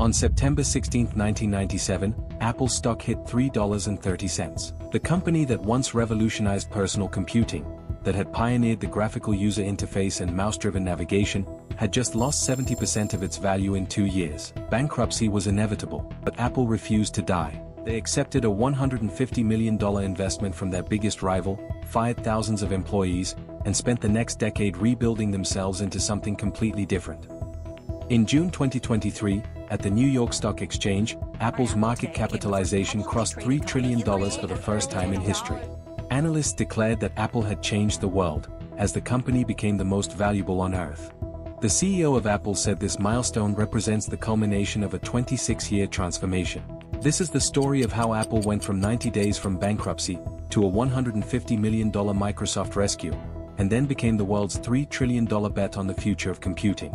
On September 16, 1997, Apple stock hit $3.30. The company that once revolutionized personal computing, that had pioneered the graphical user interface and mouse-driven navigation, had just lost 70% of its value in 2 years. Bankruptcy was inevitable, but Apple refused to die. They accepted a $150 million investment from their biggest rival, fired thousands of employees, and spent the next decade rebuilding themselves into something completely different. In June 2023, at the New York Stock Exchange, Apple's market capitalization crossed $3 trillion for the first time in history. Analysts declared that Apple had changed the world, as the company became the most valuable on Earth. The CEO of Apple said this milestone represents the culmination of a 26-year transformation. This is the story of how Apple went from 90 days from bankruptcy to a $150 million Microsoft rescue, and then became the world's $3 trillion bet on the future of computing.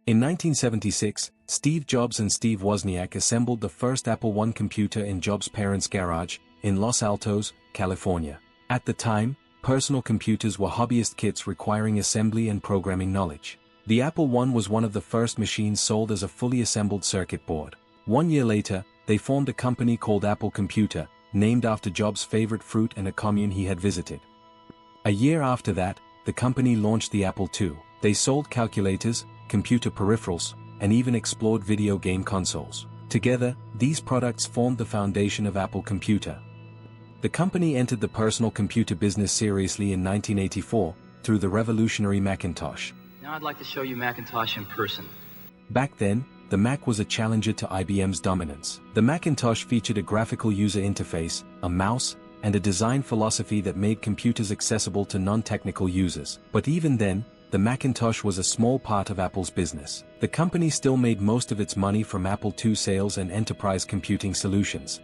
In 1976, Steve Jobs and Steve Wozniak assembled the first Apple I computer in Jobs' parents' garage, in Los Altos, California. At the time, personal computers were hobbyist kits requiring assembly and programming knowledge. The Apple I was one of the first machines sold as a fully assembled circuit board. 1 year later, they formed a company called Apple Computer, named after Jobs' favorite fruit and a commune he had visited. A year after that, the company launched the Apple II. They sold calculators, computer peripherals, and even explored video game consoles. Together, these products formed the foundation of Apple Computer. The company entered the personal computer business seriously in 1984, through the revolutionary Macintosh. Now I'd like to show you Macintosh in person. Back then, the Mac was a challenger to IBM's dominance. The Macintosh featured a graphical user interface, a mouse, and a design philosophy that made computers accessible to non-technical users. But even then, the Macintosh was a small part of Apple's business. The company still made most of its money from Apple II sales and enterprise computing solutions.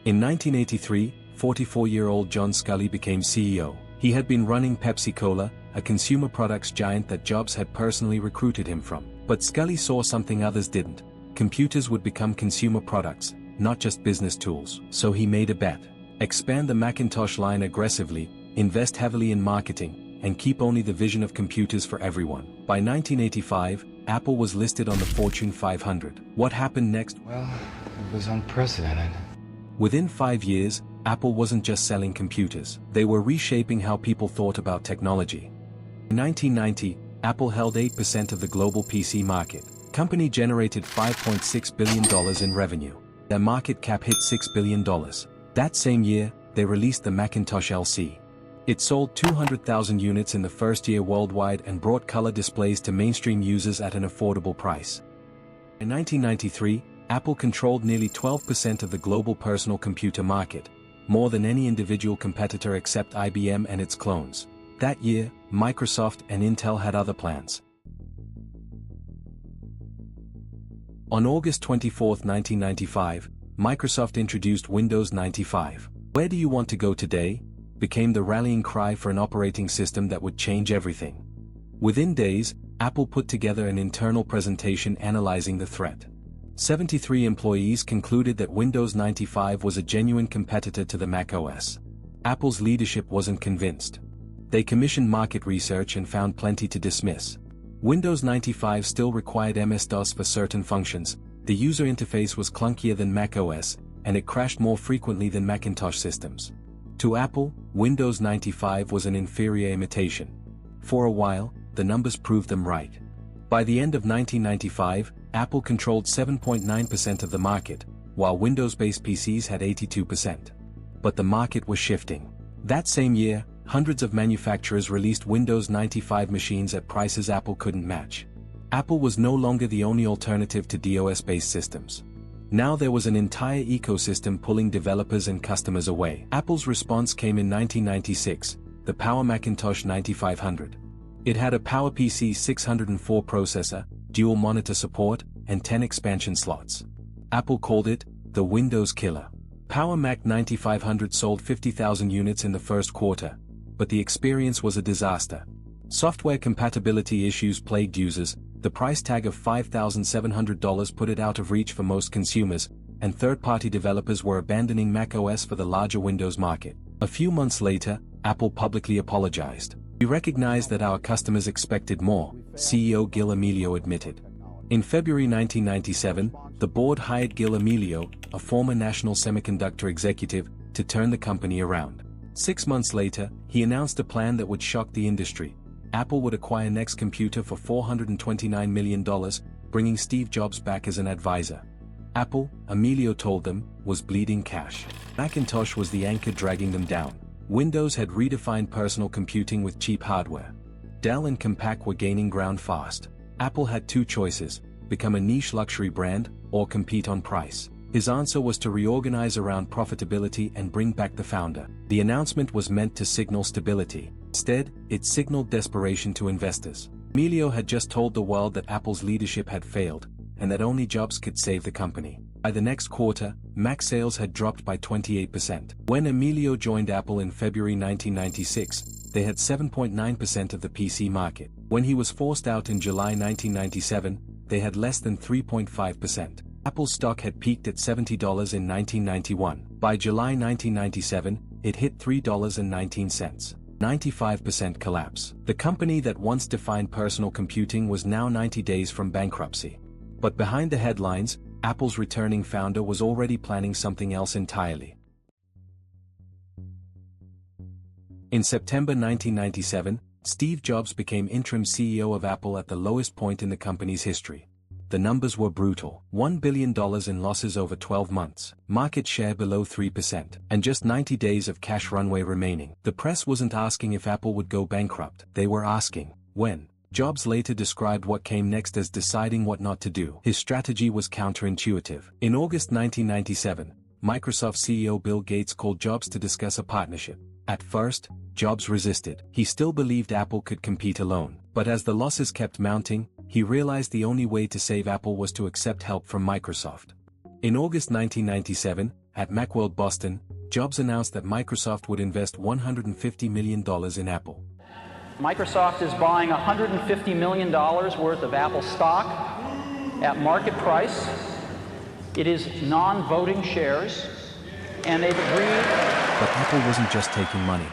In 1983, 44-year-old John Sculley became CEO. He had been running Pepsi-Cola, a consumer products giant that Jobs had personally recruited him from. But Sculley saw something others didn't. Computers would become consumer products, not just business tools. So he made a bet. Expand the Macintosh line aggressively, invest heavily in marketing, and keep only the vision of computers for everyone. By 1985, Apple was listed on the Fortune 500. What happened next? Well, it was unprecedented. Within 5 years, Apple wasn't just selling computers. They were reshaping how people thought about technology. In 1990, Apple held 8% of the global PC market. Company generated $5.6 billion in revenue. Their market cap hit $6 billion. That same year, they released the Macintosh LC. It sold 200,000 units in the first year worldwide and brought color displays to mainstream users at an affordable price. In 1993, Apple controlled nearly 12% of the global personal computer market, more than any individual competitor except IBM and its clones. That year, Microsoft and Intel had other plans. On August 24, 1995, Microsoft introduced Windows 95. "Where do you want to go today?" became the rallying cry for an operating system that would change everything. Within days, Apple put together an internal presentation analyzing the threat. 73 employees concluded that Windows 95 was a genuine competitor to the Mac OS. Apple's leadership wasn't convinced. They commissioned market research and found plenty to dismiss. Windows 95 still required MS-DOS for certain functions, the user interface was clunkier than Mac OS, and it crashed more frequently than Macintosh systems. To Apple, Windows 95 was an inferior imitation. For a while, the numbers proved them right. By the end of 1995, Apple controlled 7.9% of the market, while Windows-based PCs had 82%. But the market was shifting. That same year, hundreds of manufacturers released Windows 95 machines at prices Apple couldn't match. Apple was no longer the only alternative to DOS-based systems. Now there was an entire ecosystem pulling developers and customers away. Apple's response came in 1996, the Power Macintosh 9500. It had a PowerPC 604 processor, dual monitor support, and 10 expansion slots. Apple called it the Windows killer. Power Mac 9500 sold 50,000 units in the first quarter, but the experience was a disaster. Software compatibility issues plagued users, the price tag of $5,700 put it out of reach for most consumers, and third-party developers were abandoning macOS for the larger Windows market. A few months later, Apple publicly apologized. "We recognize that our customers expected more," CEO Gil Amelio admitted. In February 1997, the board hired Gil Amelio, a former national semiconductor executive, to turn the company around. 6 months later, he announced a plan that would shock the industry. Apple would acquire Next Computer for $429 million, bringing Steve Jobs back as an advisor. Apple, Amelio told them, was bleeding cash. Macintosh was the anchor dragging them down. Windows had redefined personal computing with cheap hardware. Dell and Compaq were gaining ground fast. Apple had two choices: become a niche luxury brand, or compete on price. His answer was to reorganize around profitability and bring back the founder. The announcement was meant to signal stability. Instead, it signaled desperation to investors. Amelio had just told the world that Apple's leadership had failed, and that only Jobs could save the company. By the next quarter, Mac sales had dropped by 28%. When Amelio joined Apple in February 1996, they had 7.9% of the PC market. When he was forced out in July 1997, they had less than 3.5%. Apple's stock had peaked at $70 in 1991. By July 1997, it hit $3.19. 95% collapse. The company that once defined personal computing was now 90 days from bankruptcy. But behind the headlines, Apple's returning founder was already planning something else entirely. In September 1997, Steve Jobs became interim CEO of Apple at the lowest point in the company's history. The numbers were brutal: $1 billion in losses over 12 months, market share below 3%, and just 90 days of cash runway remaining. The press wasn't asking if Apple would go bankrupt, they were asking, when. Jobs later described what came next as deciding what not to do. His strategy was counterintuitive. In August 1997, Microsoft CEO Bill Gates called Jobs to discuss a partnership. At first, Jobs resisted. He still believed Apple could compete alone. But as the losses kept mounting, he realized the only way to save Apple was to accept help from Microsoft. In August 1997, at Macworld Boston, Jobs announced that Microsoft would invest $150 million in Apple. Microsoft is buying $150 million worth of Apple stock at market price. It is non-voting shares, and they've agreed. But Apple wasn't just taking money.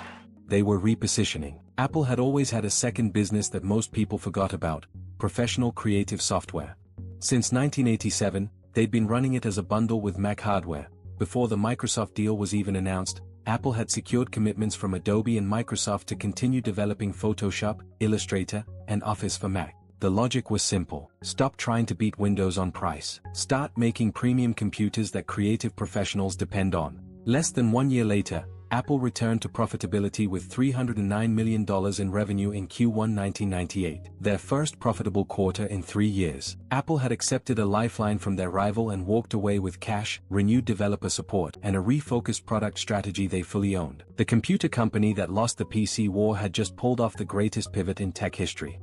They were repositioning. Apple had always had a second business that most people forgot about: professional creative software. Since 1987, they'd been running it as a bundle with Mac hardware. Before the Microsoft deal was even announced, Apple had secured commitments from Adobe and Microsoft to continue developing Photoshop, Illustrator, and Office for Mac. The logic was simple: stop trying to beat Windows on price. Start making premium computers that creative professionals depend on. Less than 1 year later, Apple returned to profitability with $309 million in revenue in Q1 1998, their first profitable quarter in 3 years. Apple had accepted a lifeline from their rival and walked away with cash, renewed developer support, and a refocused product strategy they fully owned. The computer company that lost the PC war had just pulled off the greatest pivot in tech history.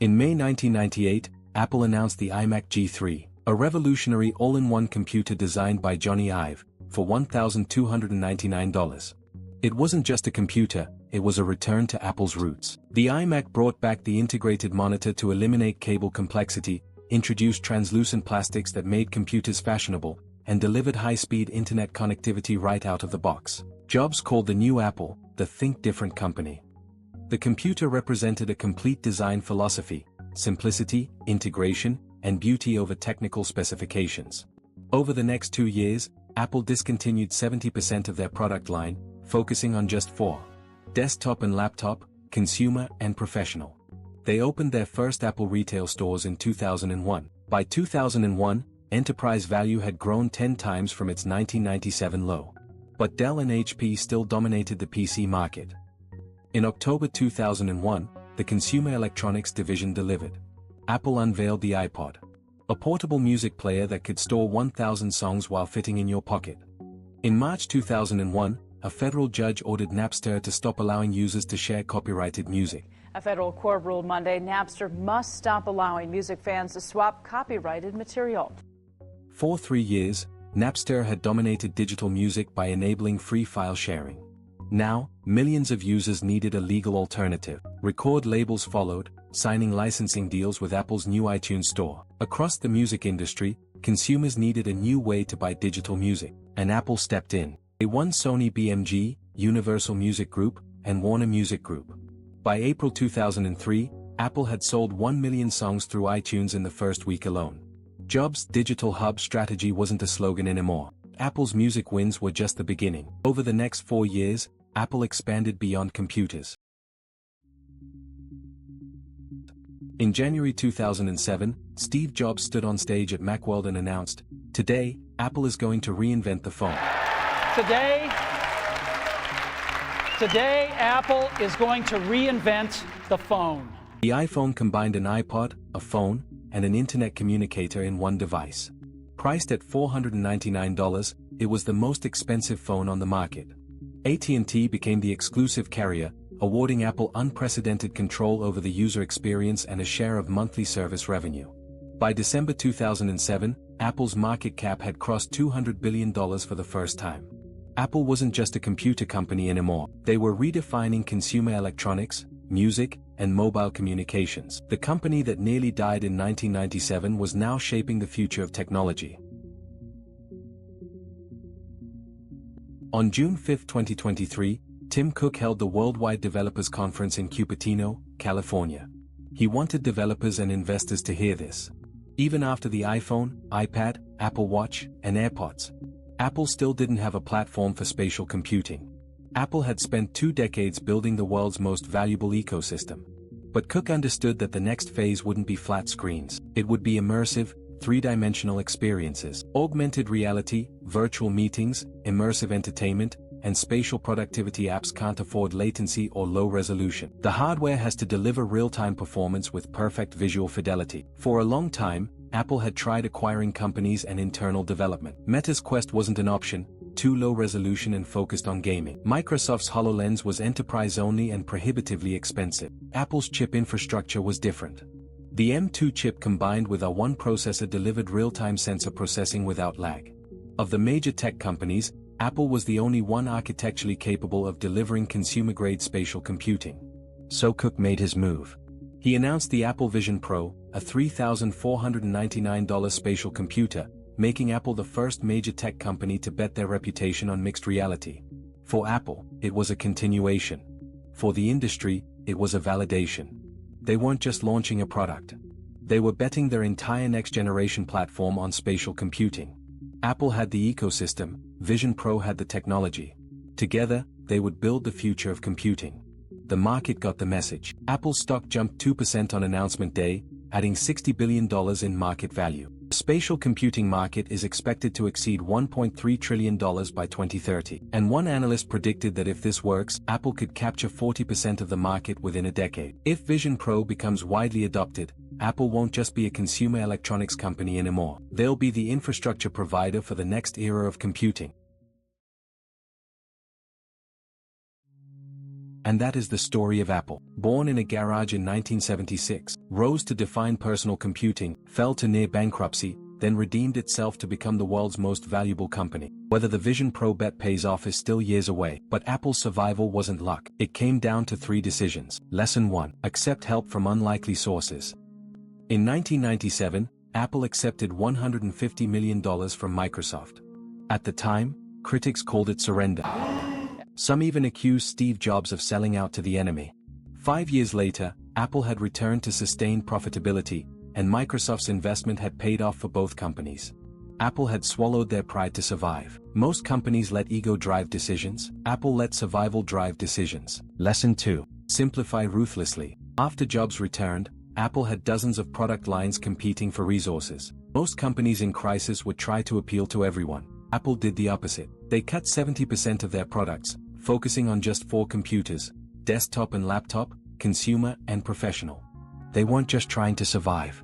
In May 1998, Apple announced the iMac G3, a revolutionary all-in-one computer designed by Johnny Ive, for $1,299. It wasn't just a computer, it was a return to Apple's roots. The iMac brought back the integrated monitor to eliminate cable complexity, introduced translucent plastics that made computers fashionable, and delivered high-speed internet connectivity right out of the box. Jobs called the new Apple the Think Different company. The computer represented a complete design philosophy: simplicity, integration, and beauty over technical specifications. Over the next 2 years, Apple discontinued 70% of their product line, focusing on just 4: desktop and laptop, consumer and professional. They opened their first Apple retail stores in 2001. By 2001, enterprise value had grown 10 times from its 1997 low. But Dell and HP still dominated the PC market. In October 2001, the consumer electronics division delivered. Apple unveiled the iPod, a portable music player that could store 1,000 songs while fitting in your pocket. In March 2001, a federal judge ordered Napster to stop allowing users to share copyrighted music. A federal court ruled Monday Napster must stop allowing music fans to swap copyrighted material. For 3 years, Napster had dominated digital music by enabling free file sharing. Now, millions of users needed a legal alternative. Record labels followed, signing licensing deals with Apple's new iTunes Store. Across the music industry, consumers needed a new way to buy digital music, and Apple stepped in. They won Sony BMG, Universal Music Group, and Warner Music Group. By April 2003, Apple had sold 1 million songs through iTunes in the first week alone. Jobs' digital hub strategy wasn't a slogan anymore. Apple's music wins were just the beginning. Over the next 4 years, Apple expanded beyond computers. In January 2007, Steve Jobs stood on stage at Macworld and announced, "Today, Apple is going to reinvent the phone." Today, Apple is going to reinvent the phone. The iPhone combined an iPod, a phone, and an internet communicator in one device. Priced at $499, it was the most expensive phone on the market. AT&T became the exclusive carrier, awarding Apple unprecedented control over the user experience and a share of monthly service revenue. By December 2007, Apple's market cap had crossed $200 billion for the first time. Apple wasn't just a computer company anymore. They were redefining consumer electronics, music, and mobile communications. The company that nearly died in 1997 was now shaping the future of technology. On June 5, 2023, Tim Cook held the Worldwide Developers Conference in Cupertino, California. He wanted developers and investors to hear this. Even after the iPhone, iPad, Apple Watch, and AirPods, Apple still didn't have a platform for spatial computing. Apple had spent 2 decades building the world's most valuable ecosystem. But Cook understood that the next phase wouldn't be flat screens. It would be immersive, 3-dimensional experiences. Augmented reality, virtual meetings, immersive entertainment, and spatial productivity apps can't afford latency or low resolution. The hardware has to deliver real-time performance with perfect visual fidelity. For a long time, Apple had tried acquiring companies and internal development. Meta's Quest wasn't an option, too low resolution and focused on gaming. Microsoft's HoloLens was enterprise-only and prohibitively expensive. Apple's chip infrastructure was different. The M2 chip combined with a one processor delivered real-time sensor processing without lag. Of the major tech companies, Apple was the only one architecturally capable of delivering consumer-grade spatial computing. So Cook made his move. He announced the Apple Vision Pro, a $3,499 spatial computer, making Apple the first major tech company to bet their reputation on mixed reality. For Apple, it was a continuation. For the industry, it was a validation. They weren't just launching a product. They were betting their entire next-generation platform on spatial computing. Apple had the ecosystem, Vision Pro had the technology. Together, they would build the future of computing. The market got the message. Apple's stock jumped 2% on announcement day, adding $60 billion in market value. The spatial computing market is expected to exceed $1.3 trillion by 2030. And one analyst predicted that if this works, Apple could capture 40% of the market within a decade. If Vision Pro becomes widely adopted, Apple won't just be a consumer electronics company anymore. They'll be the infrastructure provider for the next era of computing. And that is the story of Apple. Born in a garage in 1976, rose to define personal computing, fell to near bankruptcy, then redeemed itself to become the world's most valuable company. Whether the Vision Pro bet pays off is still years away, but Apple's survival wasn't luck. It came down to 3 decisions. Lesson 1. Accept help from unlikely sources. In 1997, Apple accepted $150 million from Microsoft. At the time, critics called it surrender. Some even accused Steve Jobs of selling out to the enemy. 5 years later, Apple had returned to sustained profitability, and Microsoft's investment had paid off for both companies. Apple had swallowed their pride to survive. Most companies let ego drive decisions. Apple let survival drive decisions. Lesson 2. Simplify ruthlessly. After Jobs returned, Apple had dozens of product lines competing for resources. Most companies in crisis would try to appeal to everyone. Apple did the opposite. They cut 70% of their products, focusing on just 4 computers: desktop and laptop, consumer and professional. They weren't just trying to survive.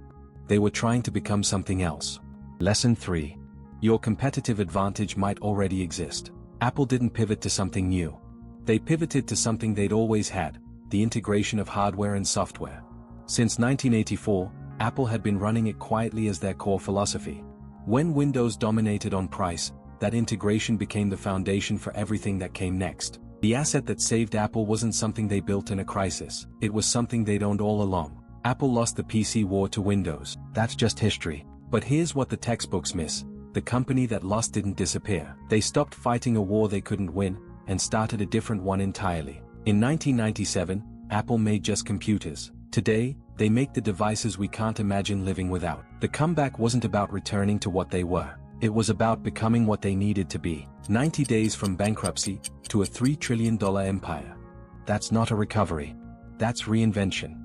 They were trying to become something else. Lesson 3. Your competitive advantage might already exist. Apple didn't pivot to something new. They pivoted to something they'd always had: the integration of hardware and software. Since 1984, Apple had been running it quietly as their core philosophy. When Windows dominated on price, that integration became the foundation for everything that came next. The asset that saved Apple wasn't something they built in a crisis, it was something they'd owned all along. Apple lost the PC war to Windows, that's just history. But here's what the textbooks miss: the company that lost didn't disappear. They stopped fighting a war they couldn't win, and started a different one entirely. In 1997, Apple made just computers. Today, they make the devices we can't imagine living without. The comeback wasn't about returning to what they were. It was about becoming what they needed to be. 90 days from bankruptcy to a $3 trillion empire. That's not a recovery. That's reinvention.